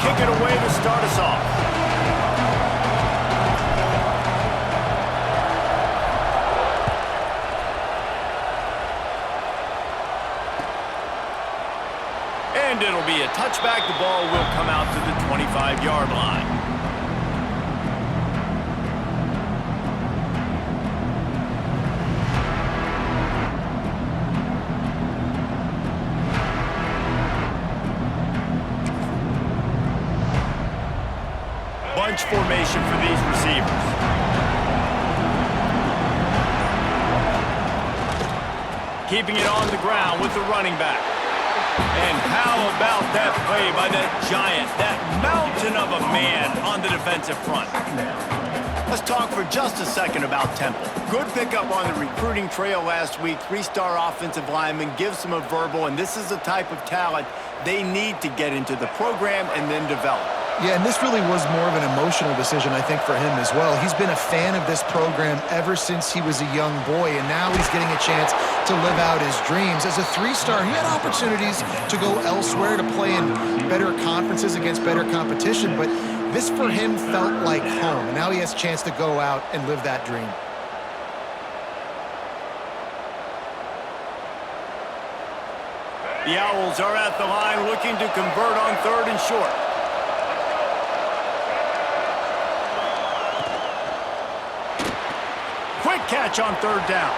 kick it away to start us off. And it'll be a touchback. The ball will come out to the 25-yard line. Bunch formation for these receivers. Keeping it on the ground with the running back. And how about that play by that giant, that mountain of a man on the defensive front? Let's talk for just a second about Temple. Good pickup on the recruiting trail last week. 3-star offensive lineman gives them a verbal, and this is the type of talent they need to get into the program and then develop. Yeah, and this really was more of an emotional decision, I think, for him as well. He's been a fan of this program ever since he was a young boy, and now he's getting a chance to live out his dreams. As a 3-star, he had opportunities to go elsewhere, to play in better conferences against better competition, but this for him felt like home, and now he has a chance to go out and live that dream. The Owls are at the line looking to convert on 3rd and short. Quick catch on 3rd down.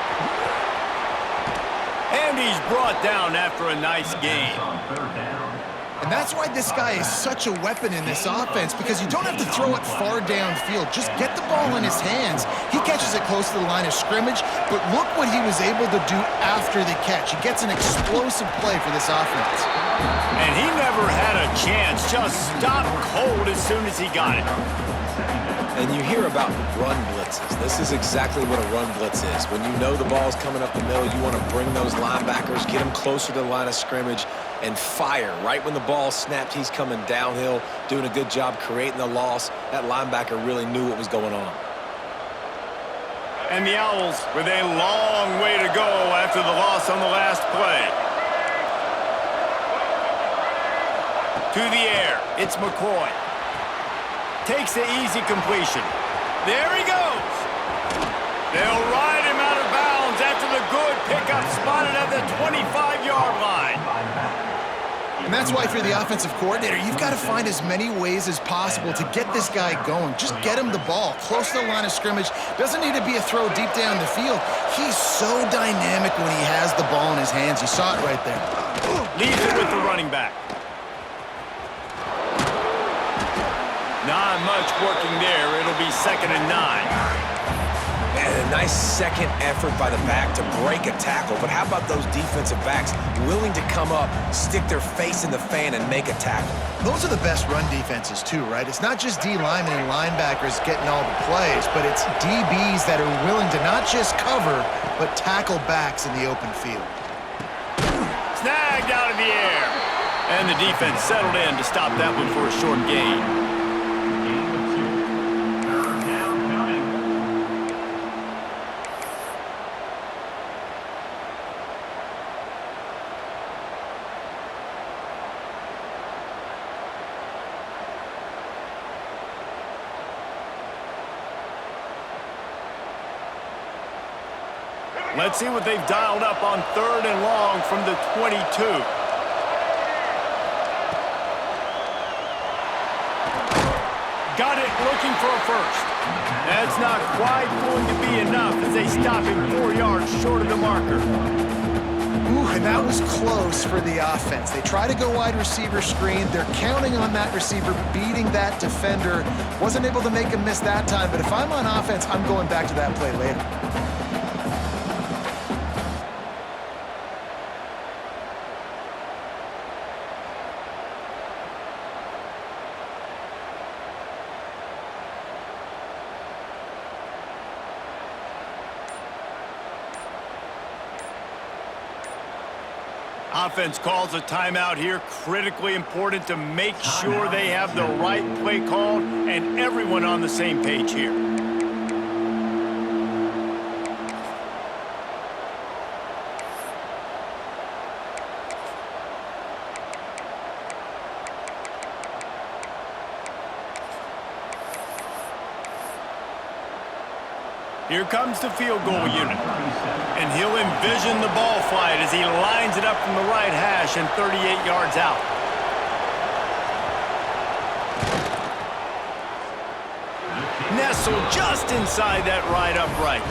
And he's brought down after a nice gain. And that's why this guy is such a weapon in this offense, because you don't have to throw it far downfield. Just get the ball in his hands. He catches it close to the line of scrimmage, but look what he was able to do after the catch. He gets an explosive play for this offense. And he never had a chance. Just stopped cold as soon as he got it. And you hear about run blitzes. This is exactly what a run blitz is. When you know the ball's coming up the middle, you want to bring those linebackers, get them closer to the line of scrimmage, and fire. Right when the ball snapped, he's coming downhill, doing a good job creating the loss. That linebacker really knew what was going on. And the Owls with a long way to go after the loss on the last play. To the air, it's McCoy. Takes the easy completion. There he goes. They'll ride him out of bounds after the good pickup spotted at the 25-yard line. And that's why, if you're the offensive coordinator, you've got to find as many ways as possible to get this guy going. Just get him the ball close to the line of scrimmage. Doesn't need to be a throw deep down the field. He's so dynamic when he has the ball in his hands. You saw it right there. Leaves it with the running back. Not much working there. It'll be 2nd and 9. And a nice second effort by the back to break a tackle. But how about those defensive backs willing to come up, stick their face in the fan, and make a tackle? Those are the best run defenses too, right? It's not just D linemen and linebackers getting all the plays, but it's DBs that are willing to not just cover, but tackle backs in the open field. Snagged out of the air. And the defense settled in to stop that one for a short gain. Let's see what they've dialed up on 3rd and long from the 22. Got it, looking for a first. That's not quite going to be enough as they stop him 4 yards short of the marker. Ooh, and that was close for the offense. They try to go wide receiver screen. They're counting on that receiver beating that defender. Wasn't able to make him miss that time, but if I'm on offense, I'm going back to that play later. Offense calls a timeout here. Critically important to make sure they have the right play called and everyone on the same page here. Here comes the field goal unit. And he'll envision the ball flight as he lines it up from the right hash and 38 yards out. Nestled just inside that right upright.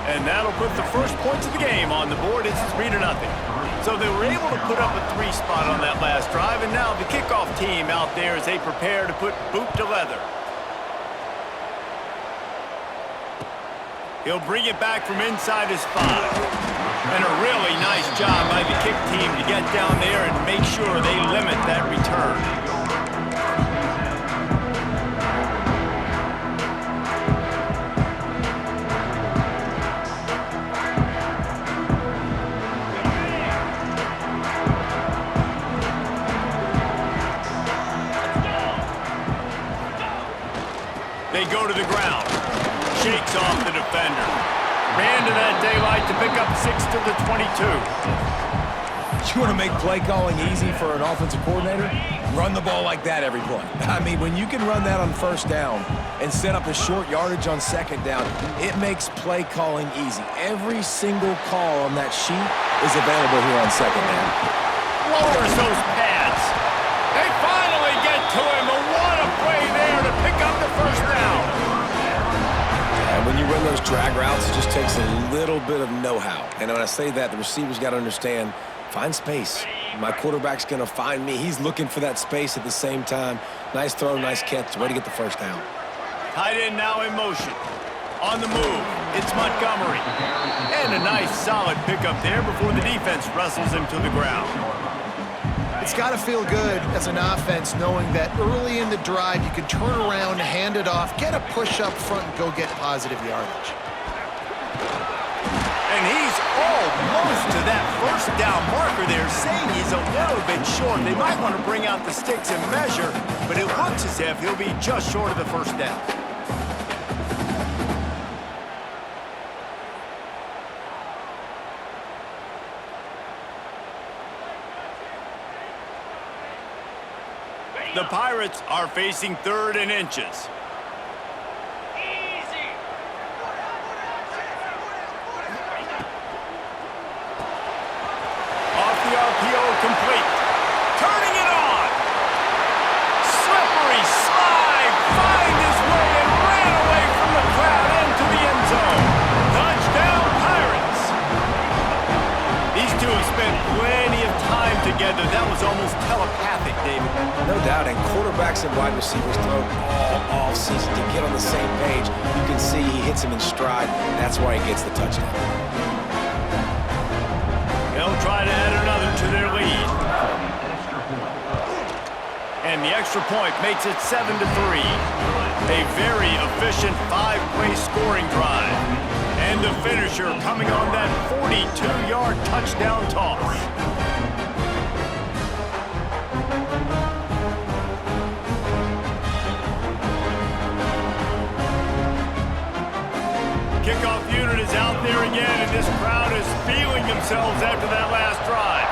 And that'll put the first points of the game on the board. It's 3-0. So they were able to put up a 3 spot on that last drive, and now the kickoff team out there as they prepare to put boot to leather. He'll bring it back from inside his 5. And a really nice job by the kick team to get down there and make sure they limit that return. They go to the ground. Shakes off the defender. Ran to that daylight to pick up 6 to the 22. You want to make play calling easy for an offensive coordinator? Run the ball like that every play. I mean, when you can run that on first down and set up a short yardage on second down, it makes play calling easy. Every single call on that sheet is available here on second down. Lowers those pads. They finally get to him. And what a play there to pick up the first down. And when you run those drag routes, it just takes a little bit of know-how. And when I say that, the receivers got to understand, find space. My quarterback's going to find me. He's looking for that space at the same time. Nice throw, nice catch. Way to get the first down. Tight end now in motion. On the move, it's Montgomery. And a nice solid pickup there before the defense wrestles him to the ground. It's got to feel good as an offense knowing that early in the drive you can turn around, hand it off, get a push up front, and go get positive yardage. And he's almost to that first down marker there, saying he's a little bit short. They might want to bring out the sticks and measure, but it looks as if he'll be just short of the first down. The Pirates are facing 3rd and inches. Off the RPO, complete. Turning it on. Slippery slide. Find his way and ran away from the crowd into the end zone. Touchdown, Pirates. These two have spent plenty of time together. That was almost telepathic, David. No doubt, and quarterbacks and wide receivers throw all season to get on the same page. You can see he hits him in stride. That's why he gets the touchdown. They'll try to add another to their lead. And the extra point makes it 7-3. A very efficient 5-play scoring drive. And the finisher coming on that 42-yard touchdown toss. Kickoff unit is out there again, and this crowd is feeling themselves after that last drive.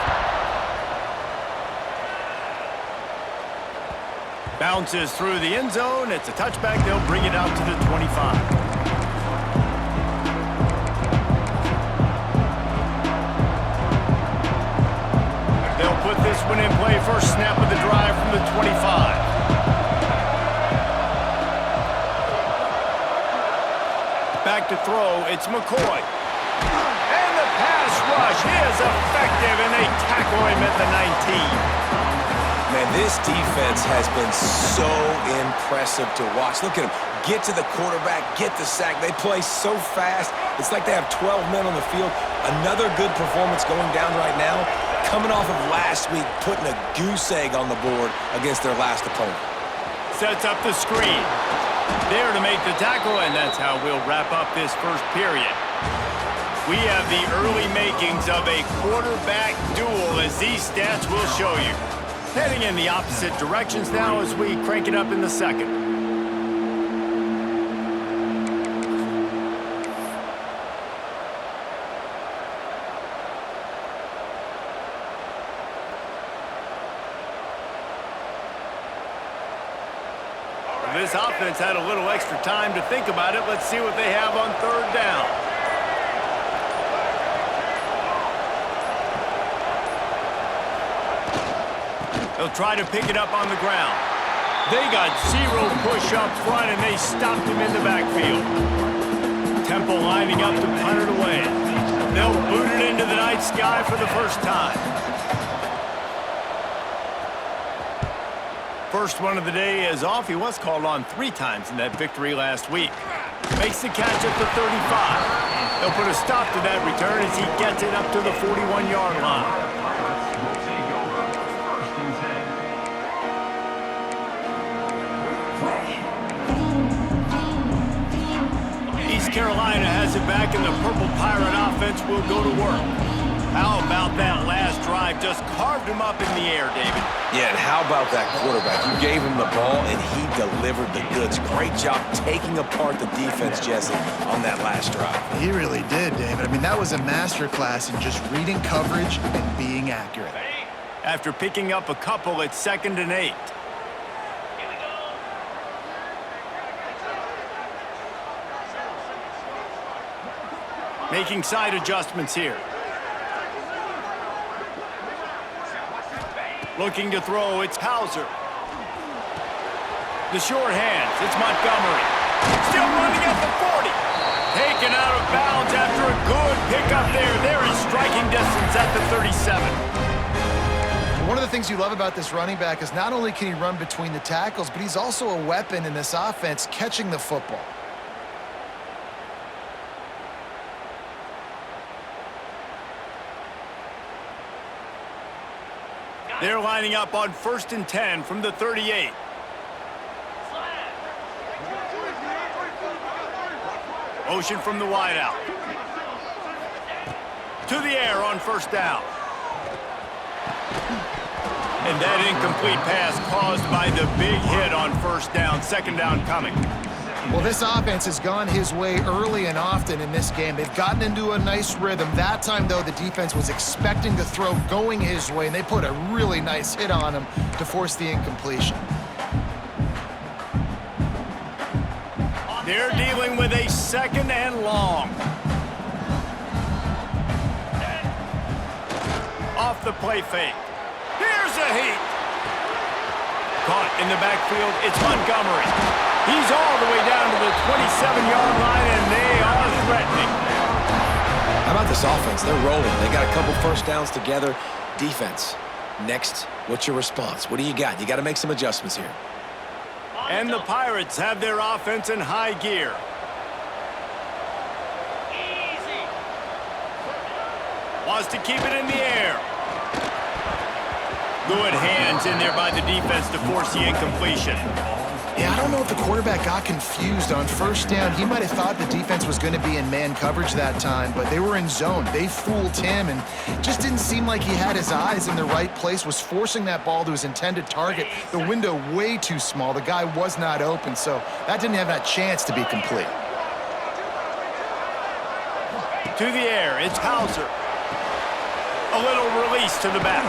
Bounces through the end zone. It's a touchback. They'll bring it out to the 25. They'll put this one in play. First snap of the drive from the 25. Back to throw, it's McCoy. And the pass rush is effective, and they tackle him at the 19. Man, this defense has been so impressive to watch. Look at them. Get to the quarterback, get the sack. They play so fast. It's like they have 12 men on the field. Another good performance going down right now. Coming off of last week, putting a goose egg on the board against their last opponent. Sets up the screen. There to make the tackle, and that's how we'll wrap up this first period. We have the early makings of a quarterback duel, as these stats will show you. Heading in the opposite directions now as we crank it up in the second. This offense had a little extra time to think about it. Let's see what they have on third down. They'll try to pick it up on the ground. They got zero push up front, and they stopped him in the backfield. Temple lining up to punt it away. They'll boot it into the night sky for the first time. First one of the day is off. He was called on 3 times in that victory last week. Makes the catch at the 35. They'll put a stop to that return as he gets it up to the 41-yard line. East Carolina has it back, and the Purple Pirate offense will go to work. How about that last drive? Just carved him up in the air, David. Yeah, and how about that quarterback? You gave him the ball, and he delivered the goods. Great job taking apart the defense, Jesse, on that last drive. He really did, David. I mean, that was a masterclass in just reading coverage and being accurate. After picking up a couple, it's 2nd and 8. Making side adjustments here. Looking to throw, it's Hauser. The short hands, it's Montgomery. Still running at the 40. Taken out of bounds after a good pickup there. They're in striking distance at the 37. One of the things you love about this running back is not only can he run between the tackles, but he's also a weapon in this offense catching the football. They're lining up on 1st and 10 from the 38. Motion from the wideout. To the air on 1st down. And that incomplete pass caused by the big hit on 1st down. 2nd down coming. Well, this offense has gone his way early and often in this game. They've gotten into a nice rhythm. That time, though, the defense was expecting the throw going his way, and they put a really nice hit on him to force the incompletion. They're dealing with a 2nd and long. Off the play fake. Here's a heat. Caught in the backfield, it's Montgomery. He's all the way down to the 27-yard line, and they are threatening. How about this offense? They're rolling. They got a couple 1st downs together. Defense, next, what's your response? What do you got? You got to make some adjustments here. And the Pirates have their offense in high gear. Wants to keep it in the air. Good hands in there by the defense to force the incompletion. Yeah, I don't know if the quarterback got confused on 1st down. He might have thought the defense was going to be in man coverage that time, but they were in zone. They fooled him, and just didn't seem like he had his eyes in the right place, was forcing that ball to his intended target. The window way too small. The guy was not open, so that didn't have that chance to be complete. To the air, it's Hauser. A little release to the back.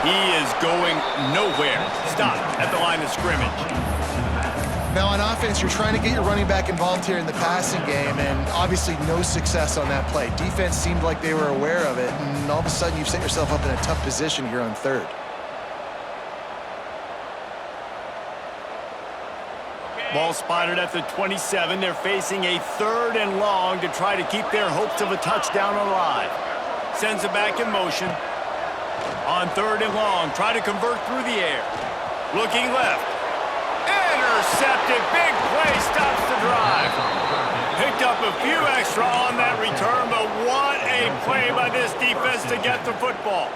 He is going nowhere. Stopped at the line of scrimmage. Now, on offense, you're trying to get your running back involved here in the passing game, and obviously no success on that play. Defense seemed like they were aware of it, and all of a sudden you've set yourself up in a tough position here on 3rd. Ball spotted at the 27. They're facing a 3rd and long to try to keep their hopes of a touchdown alive. Sends it back in motion. On 3rd and long, try to convert through the air. Looking left. Intercepted. Big play stops the drive. Picked up a few extra on that return, but what a play by this defense to get the football.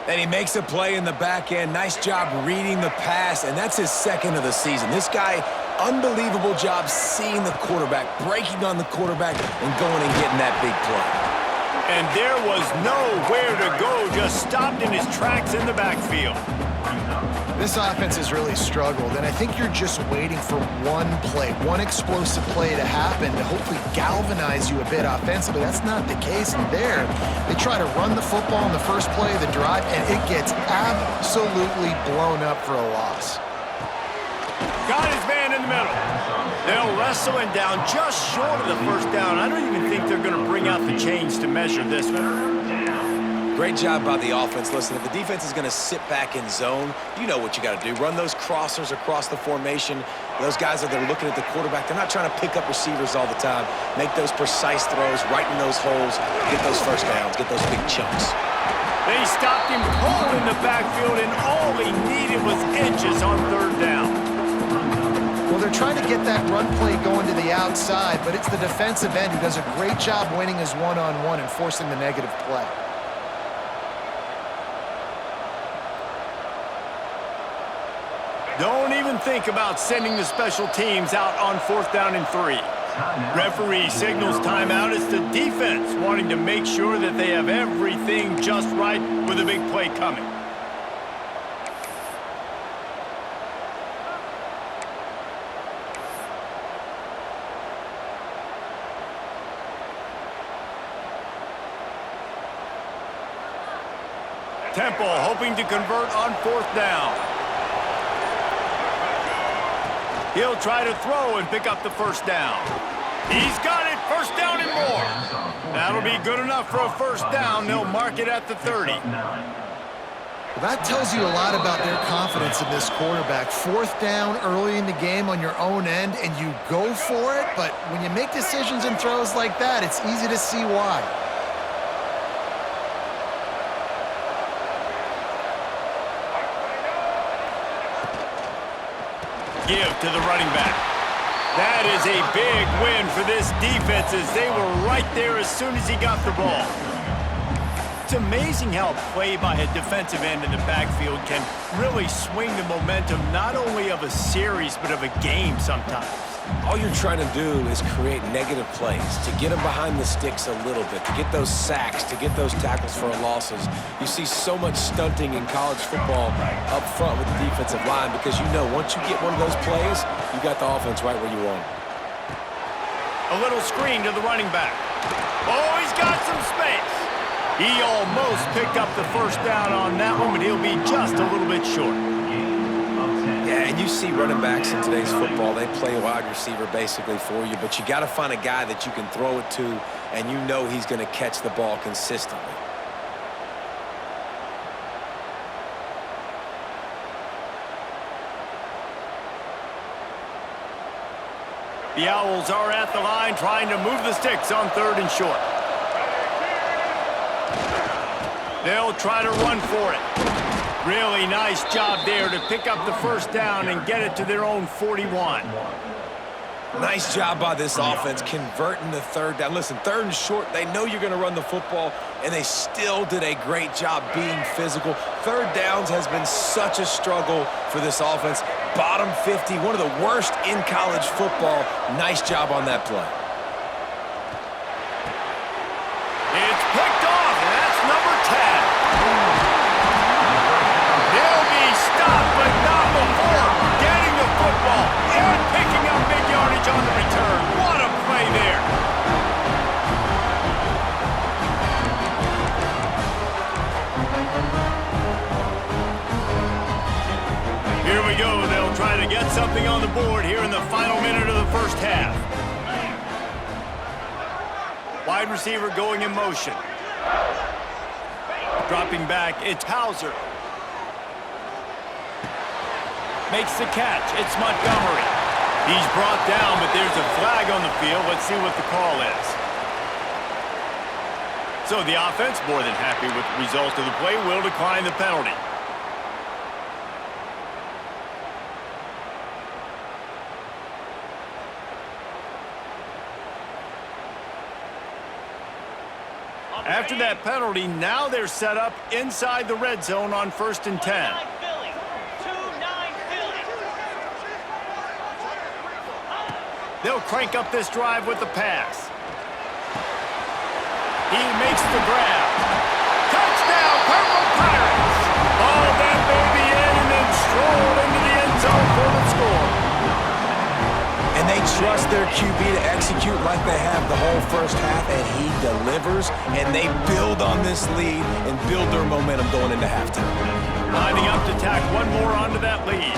And he makes a play in the back end. Nice job reading the pass, and that's his 2nd of the season. This guy, unbelievable job seeing the quarterback, breaking on the quarterback, and going and getting that big play. And there was nowhere to go, just stopped in his tracks in the backfield. This offense has really struggled, and I think you're just waiting for one play, one explosive play to happen to hopefully galvanize you a bit offensively. That's not the case, and there, they try to run the football in the first play of the drive, and it gets absolutely blown up for a loss. Got his man in the middle. They'll wrestle him down just short of the first down. I don't even think they're going to bring out the chains to measure this one. Great job by the offense. Listen, if the defense is going to sit back in zone, you know what you got to do. Run those crossers across the formation. Those guys that are looking at the quarterback, they're not trying to pick up receivers all the time. Make those precise throws, right in those holes, get those first downs, get those big chunks. They stopped him cold in the backfield, and all he needed was inches on third down. Well, they're trying to get that run play going to the outside, but it's the defensive end who does a great job winning his one-on-one and forcing the negative play. Don't even think about sending the special teams out on 4th down and 3. Referee signals timeout. It's the defense wanting to make sure that they have everything just right with a big play coming. Temple hoping to convert on 4th down. He'll try to throw and pick up the first down. He's got it, first down and more. That'll be good enough for a first down. They'll mark it at the 30. Well, that tells you a lot about their confidence in this quarterback. 4th down early in the game on your own end, and you go for it, but when you make decisions and throws like that, it's easy to see why. Give to the running back. That is a big win for this defense as they were right there as soon as he got the ball. It's amazing how play by a defensive end in the backfield can really swing the momentum not only of a series but of a game sometimes. All you're trying to do is create negative plays, to get them behind the sticks a little bit, to get those sacks, to get those tackles for losses. You see so much stunting in college football up front with the defensive line because you know once you get one of those plays, you got the offense right where you want it. A little screen to the running back. Oh, he's got some space. He almost picked up the first down on that one, but he'll be just a little bit short. Yeah, and you see running backs in today's football, they play wide receiver basically for you, but you got to find a guy that you can throw it to, and you know he's going to catch the ball consistently. The Owls are at the line trying to move the sticks on 3rd and short. They'll try to run for it. Really nice job there to pick up the first down and get it to their own 41. Nice job by this offense converting the 3rd down. Listen, 3rd and short, they know you're going to run the football, and they still did a great job being physical. 3rd downs has been such a struggle for this offense. Bottom 50, one of the worst in college football. Nice job on that play. It's picked off, and that's number 10. They'll be stopped, but not before getting the football and picking up big yardage on the return. What a play there. Here we go. They'll try to get something on the board here in the final minute of the first half. Wide receiver going in motion. Dropping back, it's Hauser. Makes the catch. It's Montgomery. He's brought down, but there's a flag on the field. Let's see what the call is. So the offense, more than happy with the result of the play, will decline the penalty. After that penalty, now they're set up inside the red zone on 1st and 10. They'll crank up this drive with the pass. He makes the grab. Touchdown, Purple Pirates! All that baby in and then stroll into the end zone for the score. And they trust their QB to execute like they have the whole first half, and he delivers, and they build on this lead and build their momentum going into halftime. Lining up to tack one more onto that lead.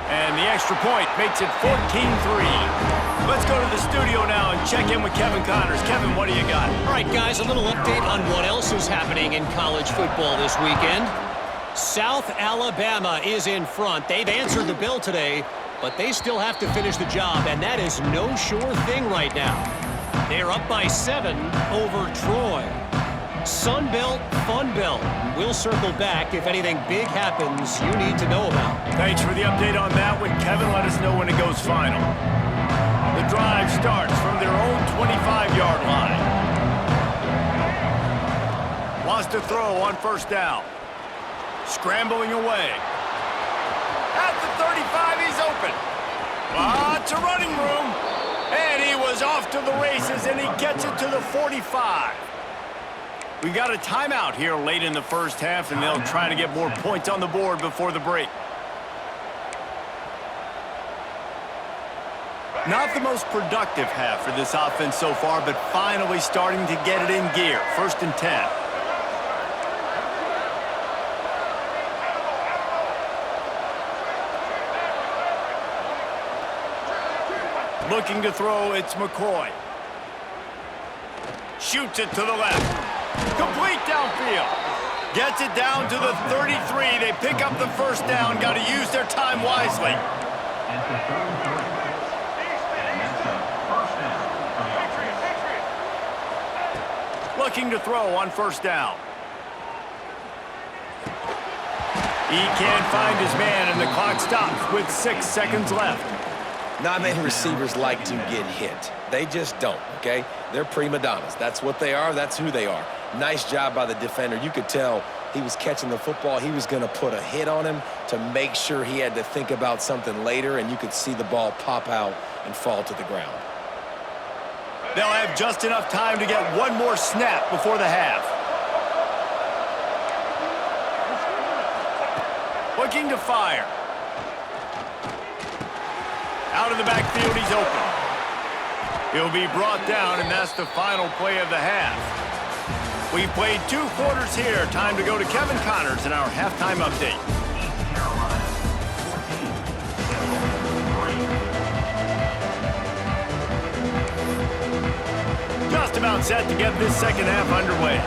And the extra point makes it 14-3. Let's go to the studio now and check in with Kevin Connors. Kevin, what do you got? All right, guys, a little update on what else is happening in college football this weekend. South Alabama is in front. They've answered the bell today, but they still have to finish the job, and that is no sure thing right now. They're up by 7 over Troy. Sun Belt, Fun Belt. We'll circle back if anything big happens you need to know about. Thanks for the update on that one, Kevin. Let us know when it goes final. The drive starts from their own 25-yard line. Wants to throw on first down. Scrambling away. At the 35, he's open. Lots of running room. And he was off to the races, and he gets it to the 45. We got a timeout here late in the first half, and they'll try to get more points on the board before the break. Not the most productive half for this offense so far, but finally starting to get it in gear. 1st and 10. Looking to throw, it's McCoy. Shoots it to the left. Complete downfield. Gets it down to the 33. They pick up the first down. Got to use their time wisely. Looking to throw on first down. He can't find his man, and the clock stops with 6 seconds left. Not many receivers like to get hit. They just don't, okay? They're prima donnas. That's what they are. That's who they are. Nice job by the defender. You could tell he was catching the football. He was going to put a hit on him to make sure he had to think about something later, and you could see the ball pop out and fall to the ground. They'll have just enough time to get one more snap before the half. Looking to fire. Out of the backfield, he's open. He'll be brought down, and that's the final play of the half. We've played 2 quarters here. Time to go to Kevin Connors in our halftime update. Just about set to get this second half underway.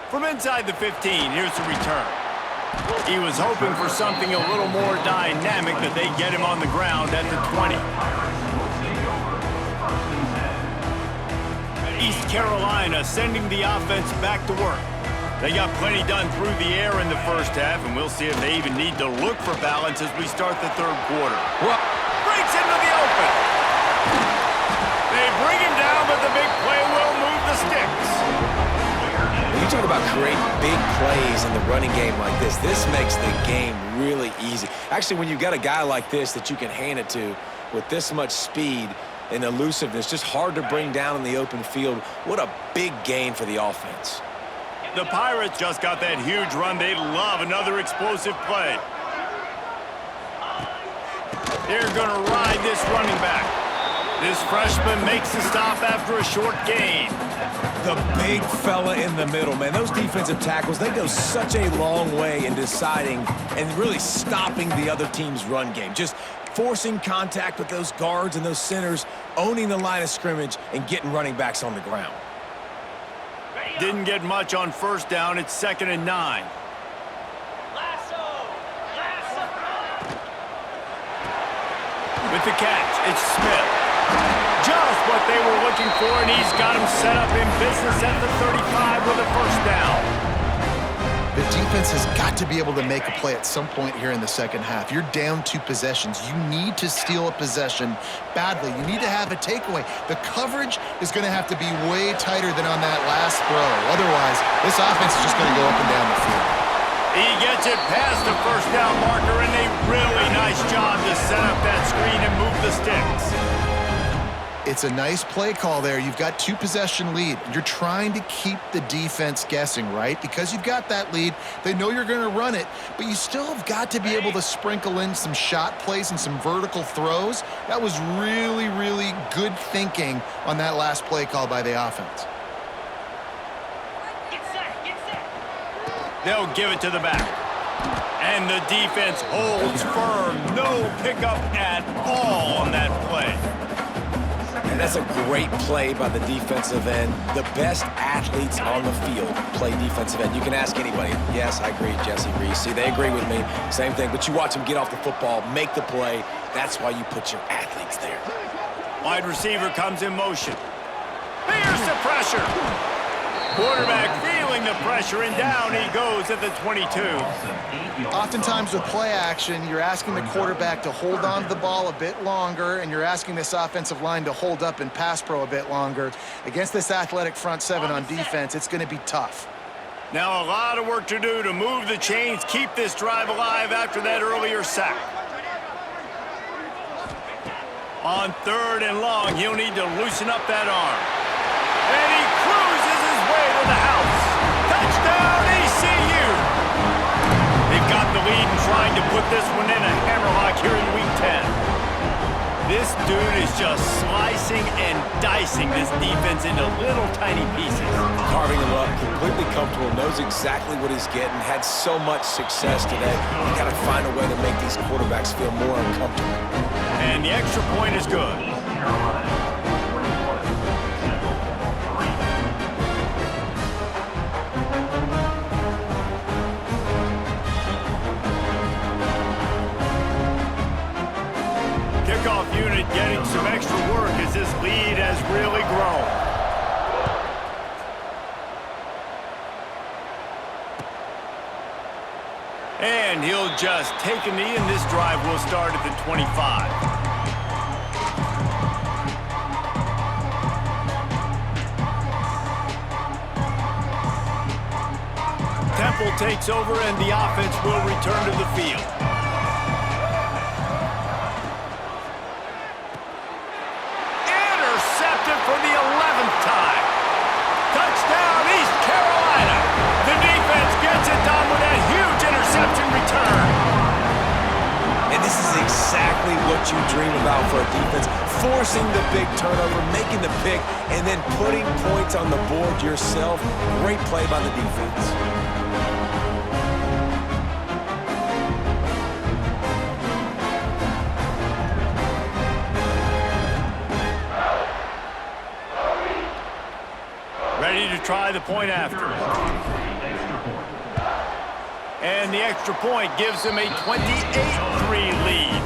From inside the 15, here's the return. He was hoping for something a little more dynamic, but they get him on the ground at the 20. East Carolina sending the offense back to work. They got plenty done through the air in the first half, and we'll see if they even need to look for balance as we start the 3rd quarter. Well, breaks into the open. They bring him down, but the big play will move the sticks. when you talk about creating big plays in the running game like this makes the game really easy. Actually, when you've got a guy like this that you can hand it to with this much speed and elusiveness, just hard to bring down in the open field, what a big gain for the offense. The Pirates just got that huge run. They love another explosive play. They're going to ride this running back. This freshman makes the stop after a short gain. The big fella in the middle, man. Those defensive tackles, they go such a long way in deciding and really stopping the other team's run game. Just forcing contact with those guards and those centers, owning the line of scrimmage, and getting running backs on the ground. Didn't get much on first down. It's 2nd and 9. With the catch, it's Smith. Just what they were looking for, and he's got him set up in business at the 35 with a first down. The defense has got to be able to make a play at some point here in the second half. You're down 2 possessions. You need to steal a possession badly. You need to have a takeaway. The coverage is going to have to be way tighter than on that last throw. Otherwise, this offense is just going to go up and down the field. He gets it past the first down marker, and a really nice job to set up that screen and move the sticks. It's a nice play call there. You've got 2-possession lead. You're trying to keep the defense guessing, right? Because you've got that lead, they know you're going to run it, but you still have got to be able to sprinkle in some shot plays and some vertical throws. That was really, really good thinking on that last play call by the offense. They'll give it to the back. And the defense holds firm. No pickup at all on that play. And that's a great play by the defensive end. The best athletes on the field play defensive end. You can ask anybody. Yes, I agree, Jesse Reese. See, they agree with me. Same thing. But you watch them get off the football, make the play. That's why you put your athletes there. Wide receiver comes in motion. Here's the pressure. Quarterback feeling the pressure, and down he goes at the 22. Oftentimes with play action, you're asking the quarterback to hold on to the ball a bit longer, and you're asking this offensive line to hold up in pass pro a bit longer. Against this athletic front seven on defense, it's going to be tough. Now a lot of work to do to move the chains, keep this drive alive after that earlier sack. On 3rd and long, he'll need to loosen up that arm. And he cruises his way to the house. Touchdown, ECU! They've got the lead and trying to put this one in a hammerlock here in Week 10. This dude is just slicing and dicing this defense into little tiny pieces. Carving him up, completely comfortable, knows exactly what he's getting, had so much success today. You got to find a way to make these quarterbacks feel more uncomfortable. And the extra point is good. Kickoff unit getting some extra work as this lead has really grown. And he'll just take a knee, and this drive will start at the 25. Temple takes over, and the offense will return to the field. Intercepted for the 11th time. Touchdown, East Carolina. The defense gets it done with that huge interception return. And this is exactly what you dream about for a defense. Forcing the big turnover, making the pick, and then putting points on the board yourself. Great play by the defense. Ready to try the point after. And the extra point gives them a 28-3 lead.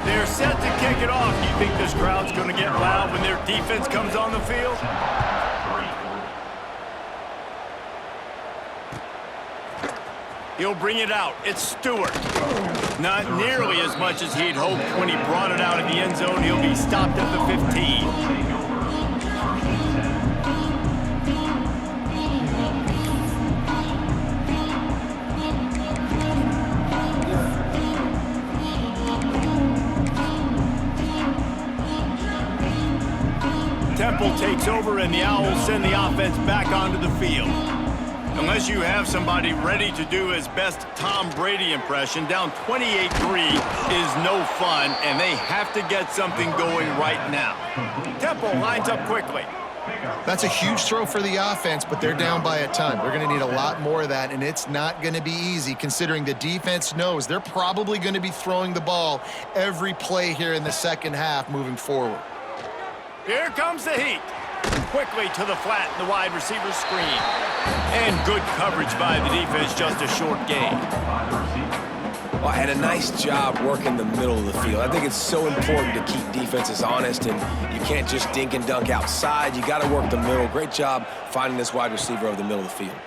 They're set to kick it off. Do you think this crowd's going to get loud when their defense comes on the field? He'll bring it out. It's Stewart. Not nearly as much as he'd hoped when he brought it out of the end zone. He'll be stopped at the 15. Temple takes over, and the Owls send the offense back onto the field. Unless you have somebody ready to do his best Tom Brady impression, down 28-3 is no fun, and they have to get something going right now. Temple lines up quickly. That's a huge throw for the offense, but they're down by a ton. They're going to need a lot more of that, and it's not going to be easy considering the defense knows they're probably going to be throwing the ball every play here in the second half moving forward. Here comes the heat. Quickly to the flat in the wide receiver screen. And good coverage by the defense, just a short gain. Well, and a nice job working the middle of the field. I think it's so important to keep defenses honest, and you can't just dink and dunk outside. You got to work the middle. Great job finding this wide receiver over the middle of the field.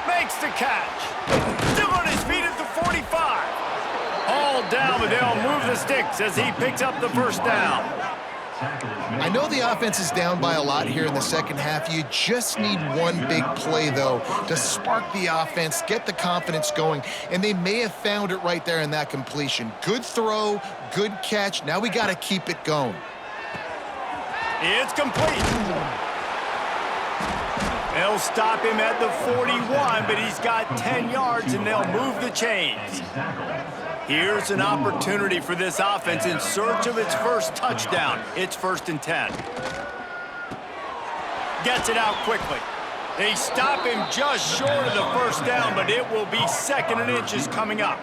Makes the catch. Still on his feet at the 45. All down, but they'll move the sticks as he picks up the first down. I know the offense is down by a lot here in the second half. You just need one big play, though, to spark the offense, get the confidence going, and they may have found it right there in that completion. Good throw, good catch. Now we got to keep it going. It's complete. They'll stop him at the 41, but he's got 10 yards, and they'll move the chains. Here's an opportunity for this offense in search of its first touchdown. It's 1st and 10. Gets it out quickly. They stop him just short of the first down, but it will be 2nd and inches coming up.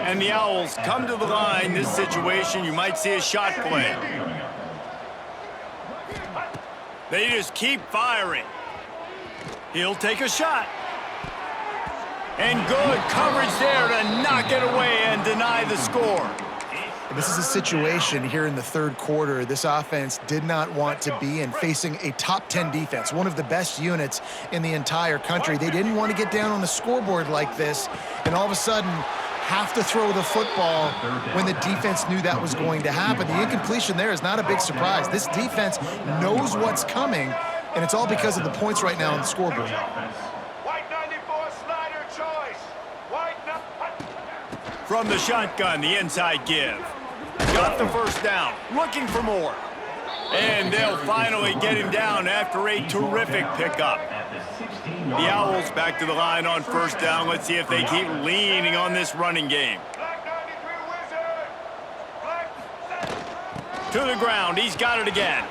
And the Owls come to the line. This situation, you might see a shot play. They just keep firing. He'll take a shot. And good coverage there to knock it away and deny the score. This is a situation here in the third quarter this offense did not want to be in, facing a top 10 defense, one of the best units in the entire country. They didn't want to get down on the scoreboard like this and all of a sudden have to throw the football when the defense knew that was going to happen. The incompletion there is not a big surprise. This defense knows what's coming, and it's all because of the points right now on the scoreboard. From the shotgun, the inside give. Got the first down, looking for more. And they'll finally get him down after a terrific pickup. The Owls back to the line on 1st down. Let's see if they keep leaning on this running game. To the ground, he's got it again.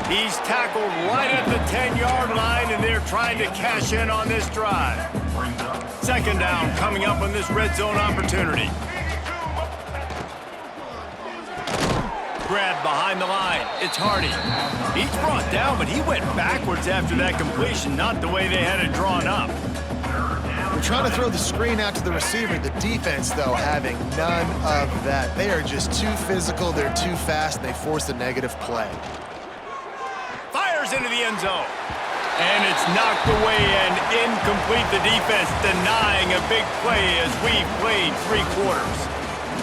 He's tackled right at the 10-yard line, and they're trying to cash in on this drive. 2nd down coming up on this red zone opportunity. Grab behind the line. It's Hardy. He's brought down, but he went backwards after that completion, not the way they had it drawn up. We're trying to throw the screen out to the receiver. The defense, though, having none of that. They are just too physical. They're too fast. They force a negative play. Fires into the end zone. And it's knocked away and incomplete. The defense denying a big play as we've played 3 quarters.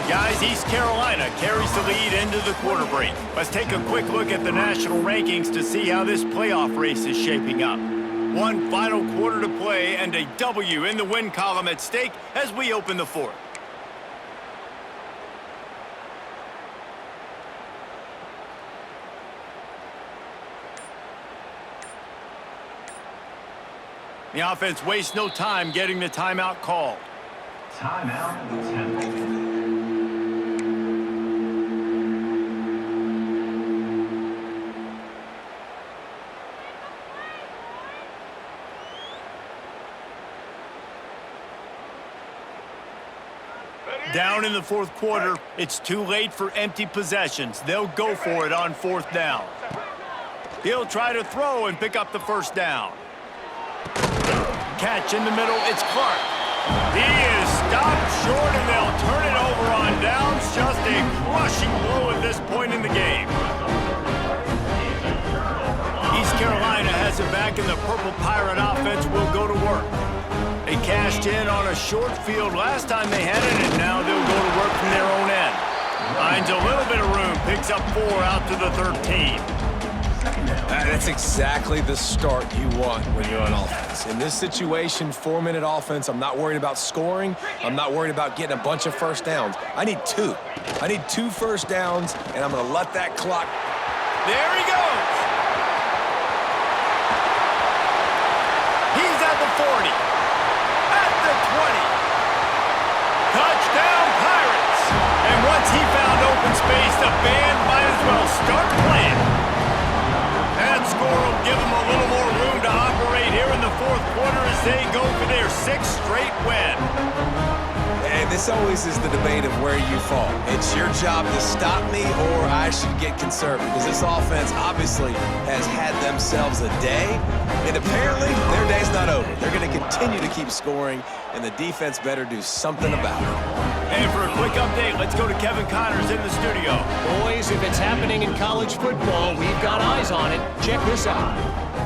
Guys, East Carolina carries the lead into the quarter break. Let's take a quick look at the national rankings to see how this playoff race is shaping up. One final quarter to play and a W in the win column at stake as we open the 4th. The offense wastes no time getting the timeout called. Timeout, Lieutenant. Down in the 4th quarter, it's too late for empty possessions. They'll go for it on 4th down. He'll try to throw and pick up the first down. Catch in the middle, it's Clark. He is stopped short, and they'll turn it over on downs. Just a crushing blow at this point in the game. East Carolina has it back, and the Purple Pirate offense will go to work. They cashed in on a short field last time they had it, and now they'll go to work from their own end. Finds a little bit of room, picks up 4 out to the 13. That's exactly the start you want when you're on offense. In this situation, 4-minute offense, I'm not worried about scoring. I'm not worried about getting a bunch of first downs. I need 2. I need 2 first downs, and I'm going to let that clock. There he goes. He's at the 40. At the 20. Touchdown, Pirates. And once he found open space, the band might as well start playing. That score will give them a little more room to operate here in the 4th quarter as they go for their 6th straight win. And this always is the debate of where you fall. It's your job to stop me, or I should get conservative. Because this offense obviously has had themselves a day, and apparently their day's not over. They're going to continue to keep scoring, and the defense better do something about it. And for a quick update, let's go to Kevin Connors in the studio. Boys, if it's happening in college football, we've got eyes on it. Check this out.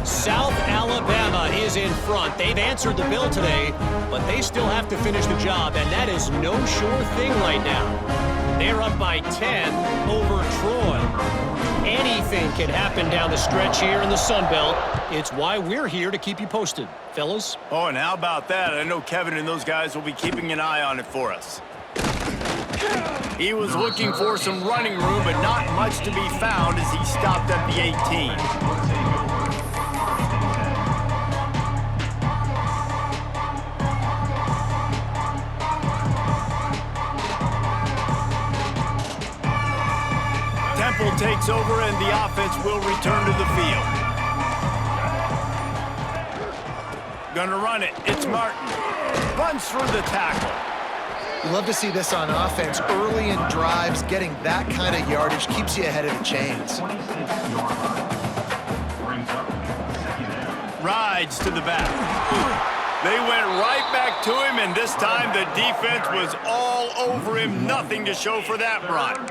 South Alabama is in front. They've answered the bell today, but they still have to finish the job, and that is no sure thing right now. They're up by 10 over Troy. Anything can happen down the stretch here in the Sun Belt. It's why we're here to keep you posted, fellas. Oh, and how about that? I know Kevin and those guys will be keeping an eye on it for us. He was looking for some running room, but not much to be found as he stopped at the 18. Temple takes over and the offense will return to the field. Gonna run it. It's Martin. Runs through the tackle. You love to see this on offense. Early in drives, getting that kind of yardage keeps you ahead of the chains. Rides to the back. They went right back to him, and this time the defense was all over him. Nothing to show for that run.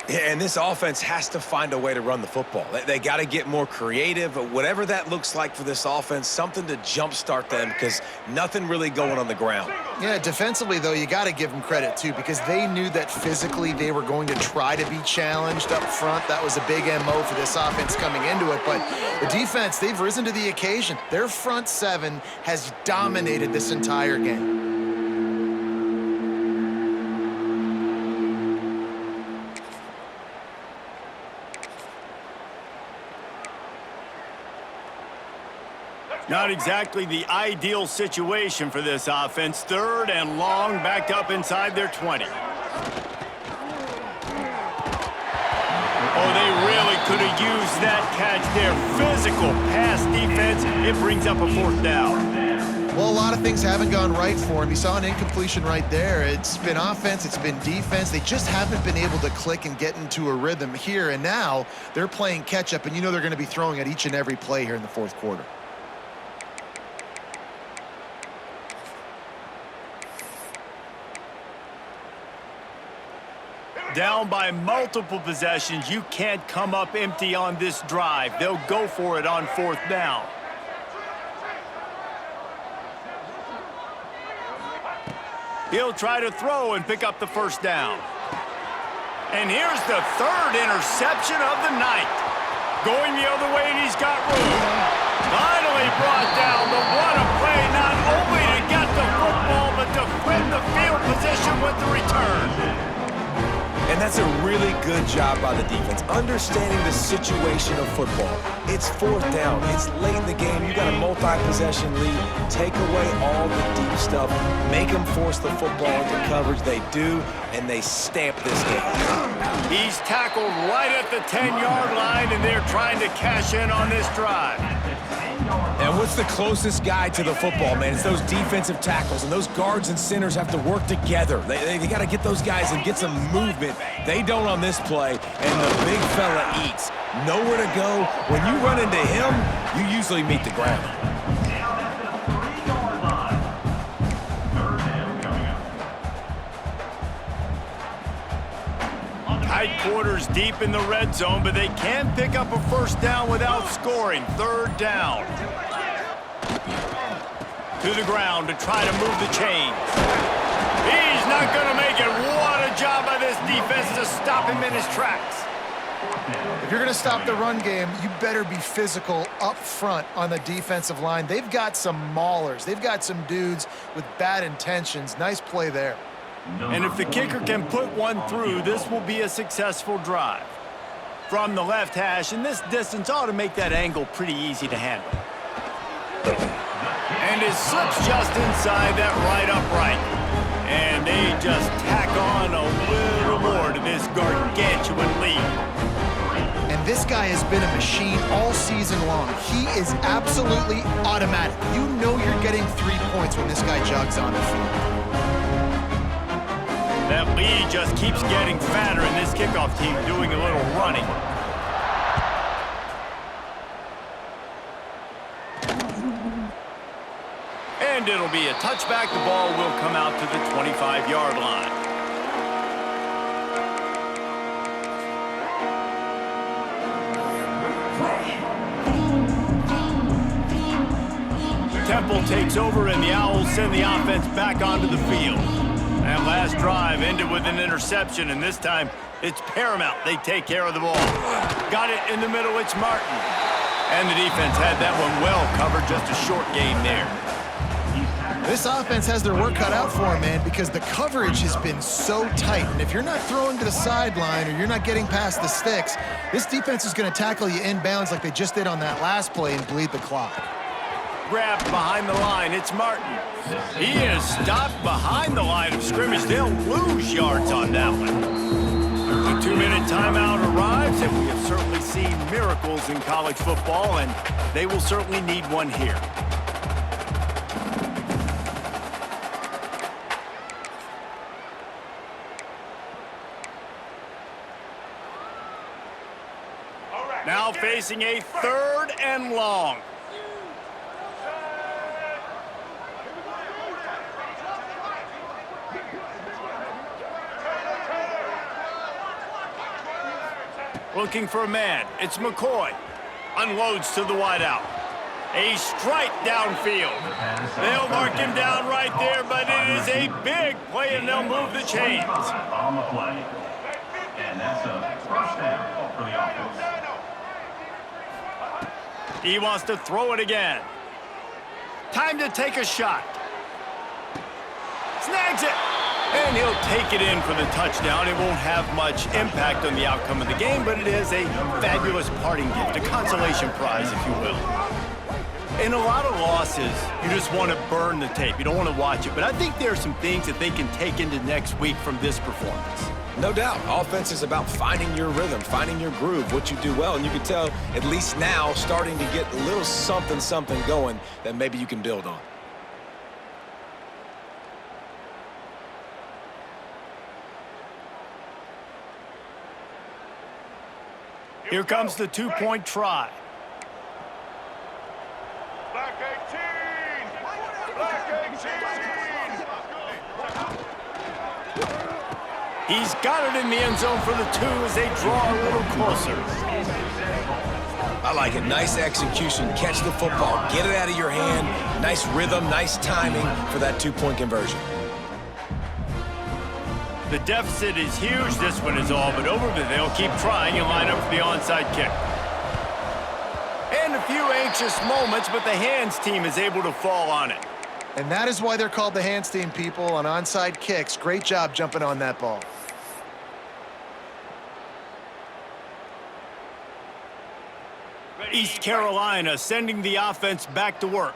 Yeah, and this offense has to find a way to run the football. They got to get more creative, whatever that looks like for this offense, something to jumpstart them because nothing really going on the ground. Yeah, defensively, though, you got to give them credit, too, because they knew that physically they were going to try to be challenged up front. That was a big MO for this offense coming into it. But the defense, they've risen to the occasion. Their front seven has dominated this entire game. Not exactly the ideal situation for this offense. 3rd and long, backed up inside their 20. Oh, they really could have used that catch there. Physical pass defense. It brings up a 4th down. Well, a lot of things haven't gone right for him. You saw an incompletion right there. It's been offense, it's been defense. They just haven't been able to click and get into a rhythm here. And now they're playing catch-up, and you know they're going to be throwing at each and every play here in the 4th quarter. Down by multiple possessions, you can't come up empty on this drive. They'll go for it on 4th down. He'll try to throw and pick up the 1st down. And here's the 3rd interception of the night. Going the other way, and he's got room. Finally brought down, but what a play, not only to get the football, but to flip the field position with the return. And that's a really good job by the defense, understanding the situation of football. It's 4th down. It's late in the game. You got a multi-possession lead. Take away all the deep stuff. Make them force the football into coverage. They do, and they stamp this game. He's tackled right at the 10-yard line, and they're trying to cash in on this drive. And what's the closest guy to the football, man? It's those defensive tackles, and those guards and centers have to work together. They got to get those guys and get some movement. They don't on this play, and the big fella eats. Nowhere to go. When you run into him, you usually meet the ground. Tight quarters deep in the red zone, but they can pick up a 1st down without scoring. 3rd down. To the ground to try to move the chains. He's not going to make it. What a job by this defense to stop him in his tracks. If you're going to stop the run game, you better be physical up front on the defensive line. They've got some maulers. They've got some dudes with bad intentions. Nice play there. And if the kicker can put one through, this will be a successful drive. From the left hash, and this distance ought to make that angle pretty easy to handle. And it slips just inside that right upright. And they just tack on a little more to this gargantuan lead. And this guy has been a machine all season long. He is absolutely automatic. You know you're getting 3 points when this guy jogs on the field. That lead just keeps getting fatter, and this kickoff team doing a little running. And it'll be a touchback. The ball will come out to the 25-yard line. Temple takes over, and the Owls send the offense back onto the field. And last drive ended with an interception, and this time it's paramount they take care of the ball. Got it in the middle, it's Martin. And the defense had that one well covered, just a short gain there. This offense has their work cut out for them, man, because the coverage has been so tight. And if you're not throwing to the sideline or you're not getting past the sticks, this defense is going to tackle you inbounds like they just did on that last play and bleed the clock. Grabbed behind the line, it's Martin. He is stopped behind the line of scrimmage. They'll lose yards on that one. The 2-minute timeout arrives, and we have certainly seen miracles in college football, and they will certainly need one here. Now facing a 3rd and long. Looking for a man. It's McCoy. Unloads to the wideout. A strike downfield. They'll mark him down right there, but it is a big play, and they'll move the chains. On the play. And that's a first down for the offense. He wants to throw it again. Time to take a shot. Snags it. And he'll take it in for the touchdown. It won't have much impact on the outcome of the game, but it is a fabulous parting gift, a consolation prize, if you will. In a lot of losses, you just want to burn the tape. You don't want to watch it. But I think there are some things that they can take into next week from this performance. No doubt. Offense is about finding your rhythm, finding your groove, what you do well. And you can tell, at least now, starting to get a little something going that maybe you can build on. Here comes the 2-point try. Black 18! Black 18! He's got it in the end zone for the 2 as they draw a little closer. I like it. Nice execution. Catch the football. Get it out of your hand. Nice rhythm, nice timing for that 2-point conversion. The deficit is huge. This one is all but over, but they'll keep trying and line up for the onside kick. And a few anxious moments, but the hands team is able to fall on it. And that is why they're called the hands team, people, on onside kicks. Great job jumping on that ball. East Carolina sending the offense back to work.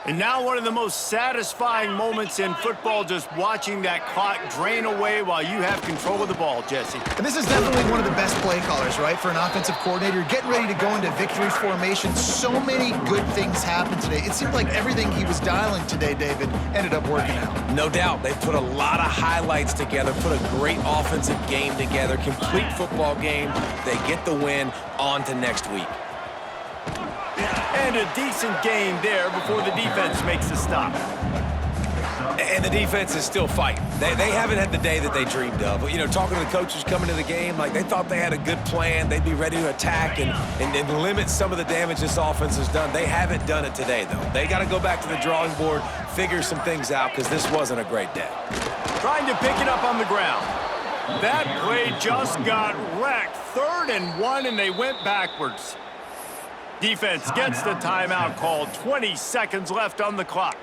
And now one of the most satisfying moments in football, just watching that clock drain away while you have control of the ball, Jesse. And this is definitely one of the best play callers, right, for an offensive coordinator. Getting ready to go into victory formation. So many good things happened today. It seemed like everything he was dialing today, David, ended up working out. No doubt. They put a lot of highlights together, put a great offensive game together, complete football game. They get the win. On to next week. And a decent game there before the defense makes a stop. And the defense is still fighting. They haven't had the day that they dreamed of. You know, talking to the coaches coming to the game, like they thought they had a good plan. They'd be ready to attack and limit some of the damage this offense has done. They haven't done it today, though. They got to go back to the drawing board, figure some things out, because this wasn't a great day. Trying to pick it up on the ground. That play just got wrecked. 3rd and 1, and they went backwards. Defense gets the timeout called. 20 seconds left on the clock.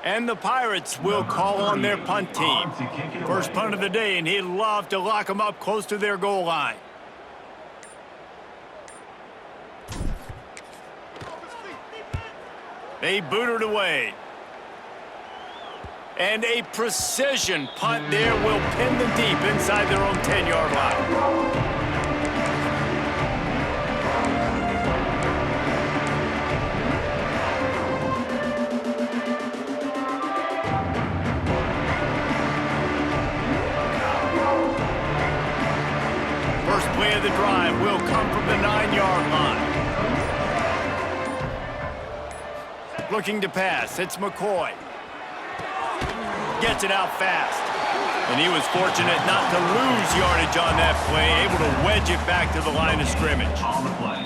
And the Pirates will call on their punt team. First punt of the day, and he'd love to lock them up close to their goal line. They boot it away. And a precision punt there will pin them deep inside their own 10-yard line. First play of the drive will come from the 9-yard line. Looking to pass. It's McCoy. Gets it out fast. And he was fortunate not to lose yardage on that play, able to wedge it back to the line of scrimmage. On the play.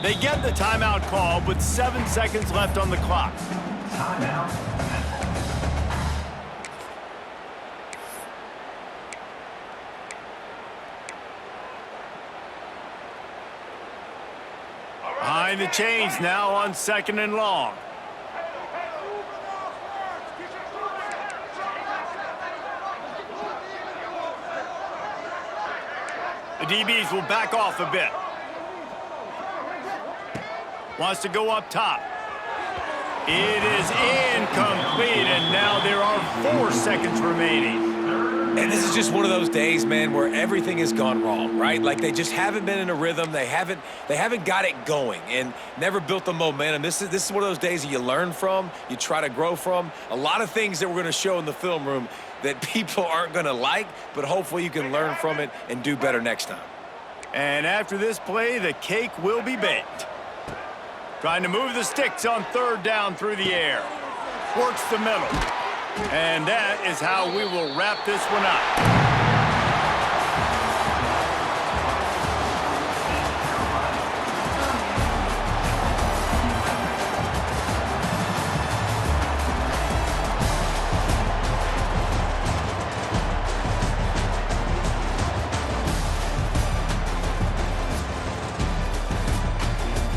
They get the timeout called with 7 seconds left on the clock. Timeout. Behind the chains now on 2nd and long. The DBs will back off a bit. Wants to go up top. It is incomplete, and now there are 4 seconds remaining. And this is just one of those days, man, where everything has gone wrong, right? Like they just haven't been in a rhythm. They haven't got it going and never built the momentum. This is one of those days that you learn from, you try to grow from. A lot of things that we're going to show in the film room that people aren't going to like, but hopefully you can learn from it and do better next time. And after this play, the cake will be baked. Trying to move the sticks on 3rd down through the air. Works the middle. And that is how we will wrap this one up.